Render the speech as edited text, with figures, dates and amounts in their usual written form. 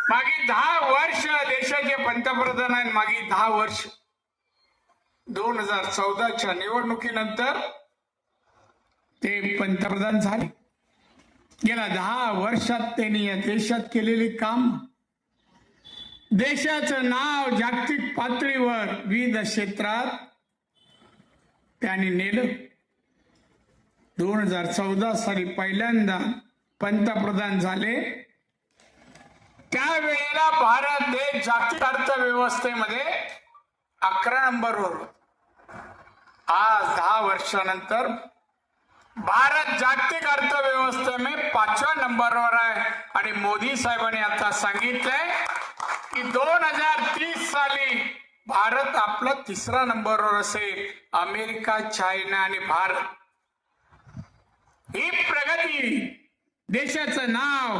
मागे 10 वर्ष देशाचे पंतप्रधान आहेत. मागे 10 वर्ष 2014च्या निवडणुकीनंतर ते पंतप्रधान झाले. गेल्या 10 वर्षात त्यांनी या देशात केलेले काम, देशाचं नाव जागतिक पातळीवर विविध क्षेत्रात त्यांनी नेलं. 2014 साली पहिल्यांदा पंतप्रधान झाले. त्यावेळेला भारत देश जागतिक अर्थव्यवस्थेमध्ये 11 नंबरवर होता. आज 10 वर्षानंतर भारत जागतिक अर्थव्यवस्थेमध्ये 5व्या नंबरवर आहे. आणि मोदी साहेबांनी आता सांगितलंय की 2030 साली भारत आपला 3रा नंबरवर असेल. अमेरिका, चायना आणि भारत ही प्रगती, देशाचं नाव